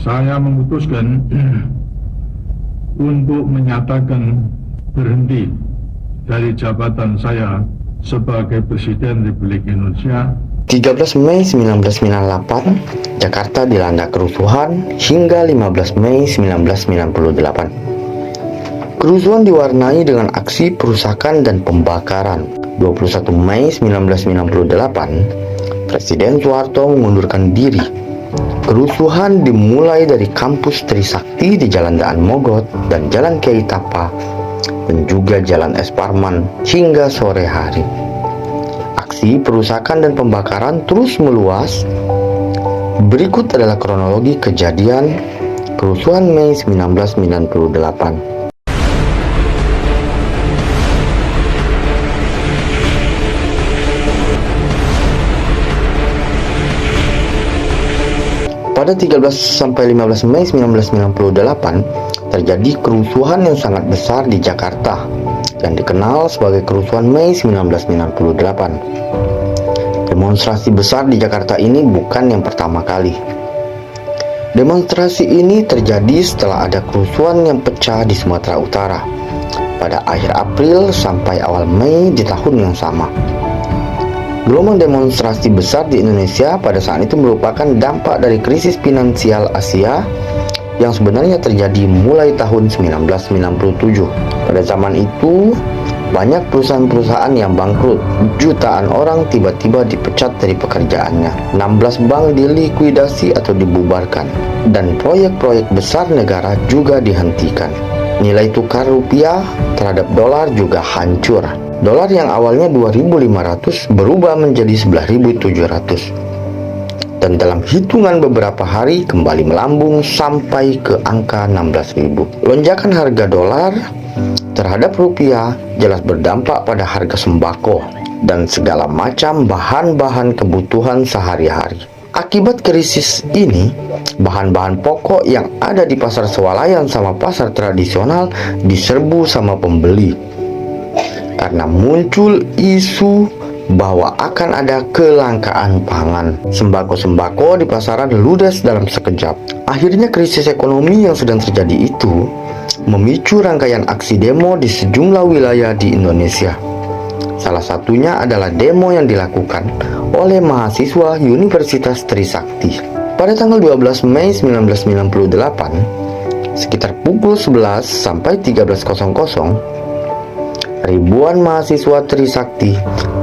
Saya memutuskan untuk menyatakan berhenti dari jabatan saya sebagai Presiden Republik Indonesia. 13 Mei 1998, Jakarta dilanda kerusuhan hingga 15 Mei 1998. Kerusuhan diwarnai dengan aksi perusakan dan pembakaran. 21 Mei 1998, Presiden Soeharto mengundurkan diri. Kerusuhan dimulai dari kampus Trisakti di Jalan Daan Mogot dan Jalan Kiai Tapa dan juga Jalan Es Parman hingga sore hari. Aksi perusakan dan pembakaran terus meluas. Berikut adalah kronologi kejadian kerusuhan Mei 1998. Pada 13-15 Mei 1998, terjadi kerusuhan yang sangat besar di Jakarta yang dikenal sebagai kerusuhan Mei 1998. Demonstrasi besar di Jakarta ini bukan yang pertama kali. Demonstrasi ini terjadi setelah ada kerusuhan yang pecah di Sumatera Utara pada akhir April sampai awal Mei di tahun yang sama. Gelombang demonstrasi besar di Indonesia pada saat itu merupakan dampak dari krisis finansial Asia yang sebenarnya terjadi mulai tahun 1997. Pada zaman itu, banyak perusahaan-perusahaan yang bangkrut, jutaan orang tiba-tiba dipecat dari pekerjaannya, 16 bank dilikuidasi atau dibubarkan, dan proyek-proyek besar negara juga dihentikan. Nilai tukar rupiah terhadap dolar juga hancur. Dolar yang awalnya 2.500 berubah menjadi 11.700. Dan dalam hitungan beberapa hari kembali melambung sampai ke angka 16.000. Lonjakan harga dolar terhadap rupiah jelas berdampak pada harga sembako dan segala macam bahan-bahan kebutuhan sehari-hari. Akibat krisis ini, bahan-bahan pokok yang ada di pasar swalayan sama pasar tradisional diserbu sama pembeli. Karena muncul isu bahwa akan ada kelangkaan pangan. Sembako-sembako di pasaran ludes dalam sekejap. Akhirnya krisis ekonomi yang sedang terjadi itu memicu rangkaian aksi demo di sejumlah wilayah di Indonesia. Salah satunya adalah demo yang dilakukan oleh mahasiswa Universitas Trisakti. Pada tanggal 12 Mei 1998, sekitar pukul 11 sampai 13.00, ribuan mahasiswa Trisakti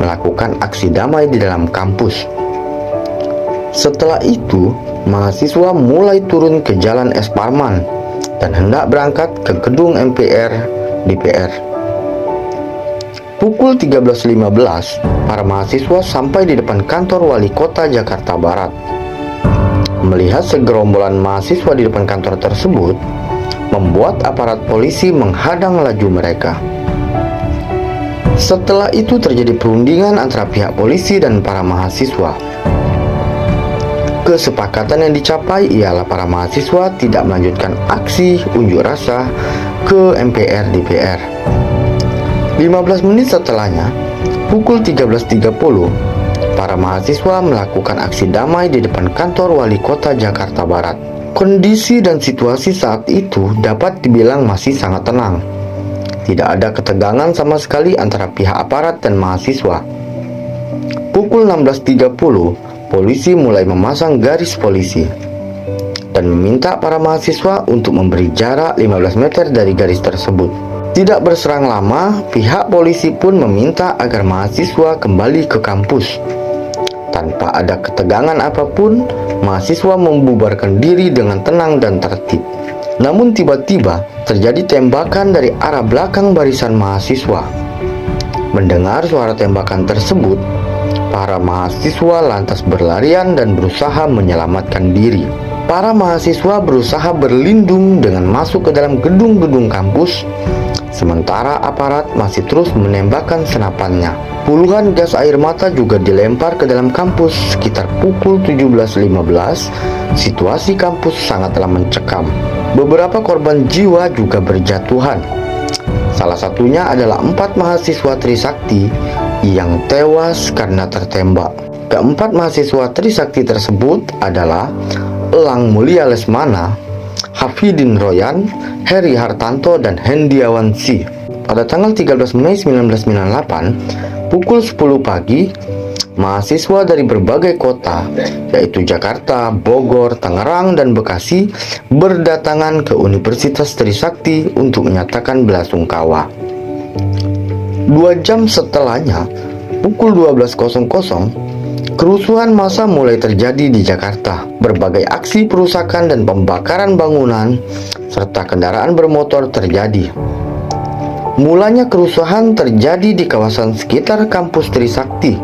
melakukan aksi damai di dalam kampus. Setelah itu, mahasiswa mulai turun ke Jalan Es Parman dan hendak berangkat ke gedung MPR DPR. Pukul 13.15, para mahasiswa sampai di depan kantor Wali Kota Jakarta Barat. Melihat segerombolan mahasiswa di depan kantor tersebut, membuat aparat polisi menghadang laju mereka. Setelah itu terjadi perundingan antara pihak polisi dan para mahasiswa. Kesepakatan yang dicapai ialah para mahasiswa tidak melanjutkan aksi unjuk rasa ke MPR DPR. 15 menit setelahnya, pukul 13.30, para mahasiswa melakukan aksi damai di depan kantor Wali Kota Jakarta Barat. Kondisi dan situasi saat itu dapat dibilang masih sangat tenang. Tidak ada ketegangan sama sekali antara pihak aparat dan mahasiswa. Pukul 16.30, polisi mulai memasang garis polisi dan meminta para mahasiswa untuk memberi jarak 15 meter dari garis tersebut. Tidak berserang lama, pihak polisi pun meminta agar mahasiswa kembali ke kampus. Tanpa ada ketegangan apapun, mahasiswa membubarkan diri dengan tenang dan tertib. Namun tiba-tiba terjadi tembakan dari arah belakang barisan mahasiswa. Mendengar suara tembakan tersebut, para mahasiswa lantas berlarian dan berusaha menyelamatkan diri. Para mahasiswa berusaha berlindung dengan masuk ke dalam gedung-gedung kampus, sementara aparat masih terus menembakkan senapannya. Puluhan gas air mata juga dilempar ke dalam kampus. Sekitar pukul 17.15, situasi kampus sangatlah mencekam. Beberapa korban jiwa juga berjatuhan. Salah satunya adalah 4 mahasiswa Trisakti yang tewas karena tertembak. Keempat mahasiswa Trisakti tersebut adalah Elang Mulia Lesmana, Hafidin Royan, Heri Hartanto, dan Hendiawan C. Pada tanggal 13 Mei 1998, pukul 10 pagi, mahasiswa dari berbagai kota, yaitu Jakarta, Bogor, Tangerang, dan Bekasi, berdatangan ke Universitas Trisakti untuk menyatakan belasungkawa. 2 jam setelahnya, pukul 12.00, kerusuhan massa mulai terjadi di Jakarta. Berbagai aksi perusakan dan pembakaran bangunan serta kendaraan bermotor terjadi. Mulanya kerusuhan terjadi di kawasan sekitar kampus Trisakti,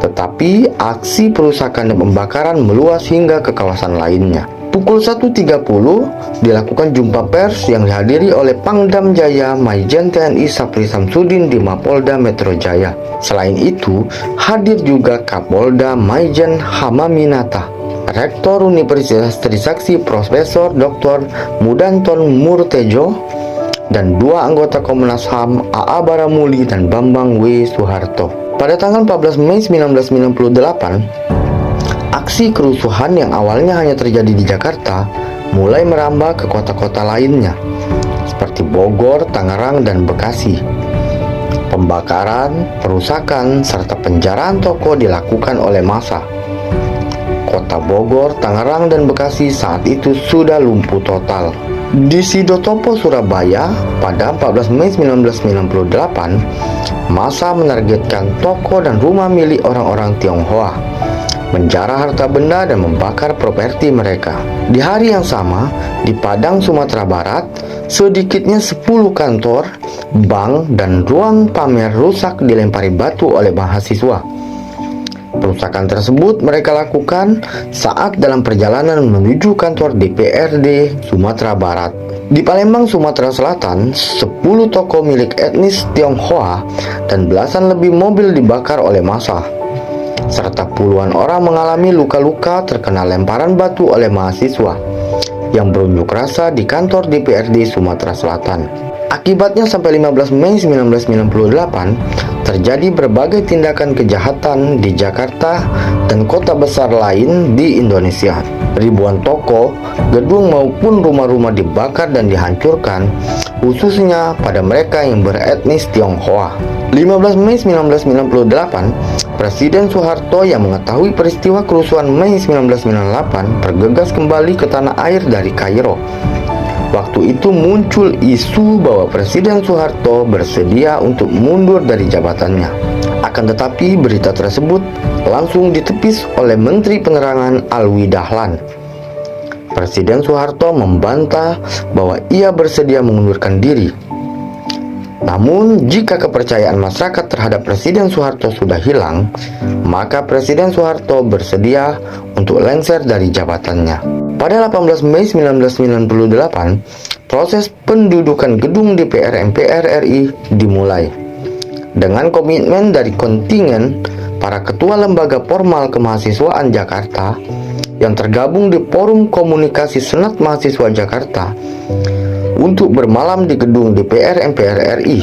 tetapi aksi perusakan dan pembakaran meluas hingga ke kawasan lainnya. Pukul 1.30 dilakukan jumpa pers yang dihadiri oleh Pangdam Jaya Maijen TNI Sapri Samsudin di Mapolda Metro Jaya. Selain itu, hadir juga Kapolda Maijen Hamaminata, Rektor Universitas Trisakti Profesor Dr. Mudanton Murtejo, dan 2 anggota Komnas HAM AA Baramuli dan Bambang W. Soeharto. Pada tanggal 14 Mei 1998, aksi kerusuhan yang awalnya hanya terjadi di Jakarta mulai merambah ke kota-kota lainnya, seperti Bogor, Tangerang, dan Bekasi. Pembakaran, perusakan, serta penjaraan toko dilakukan oleh massa. Kota Bogor, Tangerang, dan Bekasi saat itu sudah lumpuh total. Di Sidotopo, Surabaya, pada 14 Mei 1998, massa menargetkan toko dan rumah milik orang-orang Tionghoa, menjarah harta benda dan membakar properti mereka. Di hari yang sama, di Padang, Sumatera Barat, sedikitnya 10 kantor, bank, dan ruang pamer rusak dilempari batu oleh mahasiswa. Perusakan tersebut mereka lakukan saat dalam perjalanan menuju kantor DPRD Sumatera Barat. Di Palembang, Sumatera Selatan, 10 toko milik etnis Tionghoa dan belasan lebih mobil dibakar oleh massa, serta puluhan orang mengalami luka-luka terkena lemparan batu oleh mahasiswa yang berunjuk rasa di kantor DPRD Sumatera Selatan. Akibatnya sampai 15 Mei 1998 terjadi berbagai tindakan kejahatan di Jakarta dan kota besar lain di Indonesia. Ribuan toko, gedung maupun rumah-rumah dibakar dan dihancurkan, khususnya pada mereka yang beretnis Tionghoa. 15 Mei 1998, Presiden Soeharto yang mengetahui peristiwa kerusuhan Mei 1998 bergegas kembali ke tanah air dari Kairo. Waktu itu muncul isu bahwa Presiden Soeharto bersedia untuk mundur dari jabatannya. Akan tetapi berita tersebut langsung ditepis oleh Menteri Penerangan Alwi Dahlan. Presiden Soeharto membantah bahwa ia bersedia mengundurkan diri. Namun, jika kepercayaan masyarakat terhadap Presiden Soeharto sudah hilang, maka Presiden Soeharto bersedia untuk lengser dari jabatannya. Pada 18 Mei 1998, proses pendudukan gedung DPR MPR RI dimulai. Dengan komitmen dari kontingen para ketua lembaga formal kemahasiswaan Jakarta yang tergabung di Forum Komunikasi Senat Mahasiswa Jakarta untuk bermalam di gedung DPR MPR RI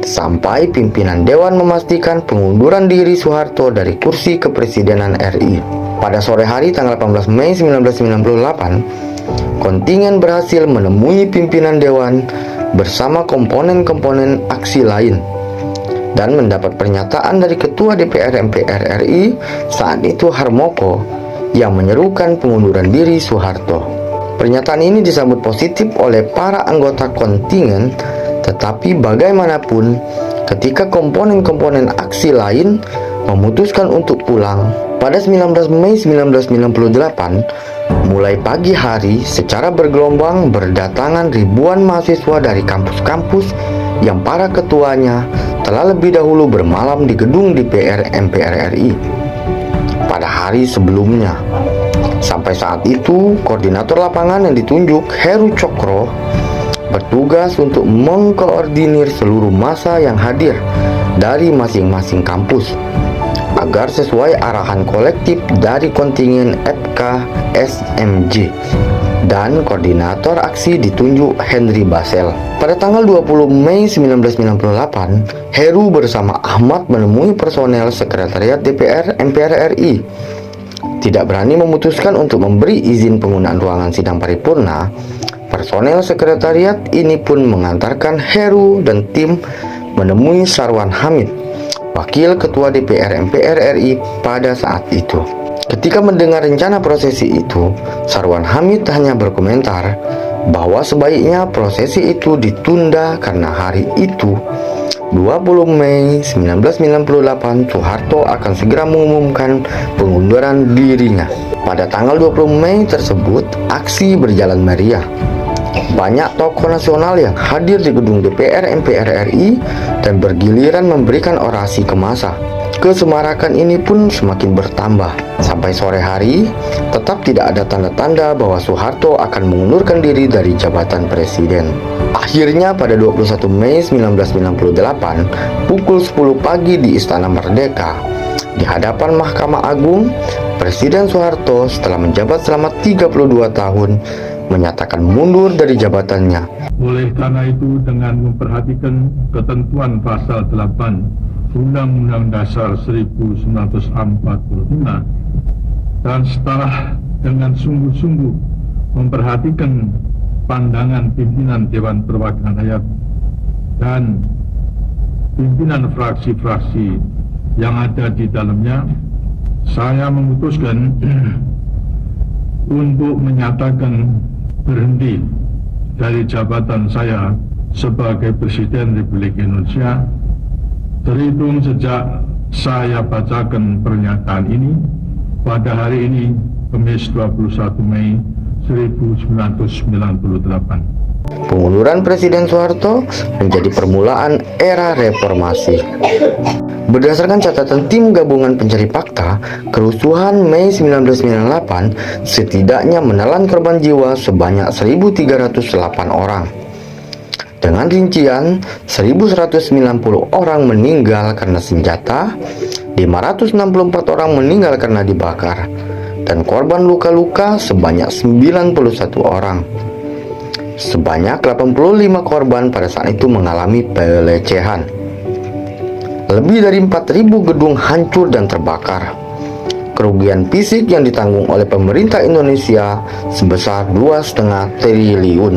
sampai pimpinan Dewan memastikan pengunduran diri Soeharto dari kursi kepresidenan RI. Pada sore hari tanggal 18 Mei 1998, kontingen berhasil menemui pimpinan Dewan bersama komponen-komponen aksi lain dan mendapat pernyataan dari Ketua DPR MPR RI saat itu Harmoko yang menyerukan pengunduran diri Soeharto. Pernyataan ini disambut positif oleh para anggota kontingen, tetapi bagaimanapun ketika komponen-komponen aksi lain memutuskan untuk pulang, pada 19 Mei 1998, mulai pagi hari secara bergelombang berdatangan ribuan mahasiswa dari kampus-kampus yang para ketuanya telah lebih dahulu bermalam di gedung DPR MPR RI pada hari sebelumnya. Sampai saat itu, koordinator lapangan yang ditunjuk Heru Cokro bertugas untuk mengkoordinir seluruh massa yang hadir dari masing-masing kampus agar sesuai arahan kolektif dari kontingen FKSMJ, dan koordinator aksi ditunjuk Henry Basel. Pada tanggal 20 Mei 1998, Heru bersama Ahmad menemui personel Sekretariat DPR MPR RI. tidak berani memutuskan untuk memberi izin penggunaan ruangan sidang paripurna, personel sekretariat ini pun mengantarkan Heru dan tim menemui Sarwan Hamid, Wakil Ketua DPR MPR RI pada saat itu. Ketika mendengar rencana prosesi itu, Sarwan Hamid hanya berkomentar bahwa sebaiknya prosesi itu ditunda karena hari itu, 20 Mei 1998, Soeharto akan segera mengumumkan pengunduran dirinya. Pada tanggal 20 Mei tersebut, aksi berjalan meriah. Banyak tokoh nasional yang hadir di gedung DPR MPR RI dan bergiliran memberikan orasi ke massa. Kesemarakan ini pun semakin bertambah. Sampai sore hari, tetap tidak ada tanda-tanda bahwa Soeharto akan mengundurkan diri dari jabatan presiden. Akhirnya pada 21 Mei 1998, pukul 10 pagi di Istana Merdeka, di hadapan Mahkamah Agung, Presiden Soeharto setelah menjabat selama 32 tahun menyatakan mundur dari jabatannya. Oleh karena itu, dengan memperhatikan ketentuan pasal 8 Undang-Undang Dasar 1945 dan setelah dengan sungguh-sungguh memperhatikan pandangan pimpinan Dewan Perwakilan Rakyat dan pimpinan fraksi-fraksi yang ada di dalamnya, saya memutuskan untuk menyatakan berhenti dari jabatan saya sebagai Presiden Republik Indonesia terhitung sejak saya bacakan pernyataan ini pada hari ini, Kamis 21 Mei 1998. Pengunduran Presiden Soeharto menjadi permulaan era reformasi. Berdasarkan catatan tim gabungan pencari fakta, kerusuhan Mei 1998 setidaknya menelan korban jiwa sebanyak 1.308 orang. Dengan rincian, 1.190 orang meninggal karena senjata, 564 orang meninggal karena dibakar, dan korban luka-luka sebanyak 91 orang. Sebanyak 85 korban pada saat itu mengalami pelecehan. Lebih dari 4.000 gedung hancur dan terbakar. Kerugian fisik yang ditanggung oleh pemerintah Indonesia sebesar 2,5 triliun.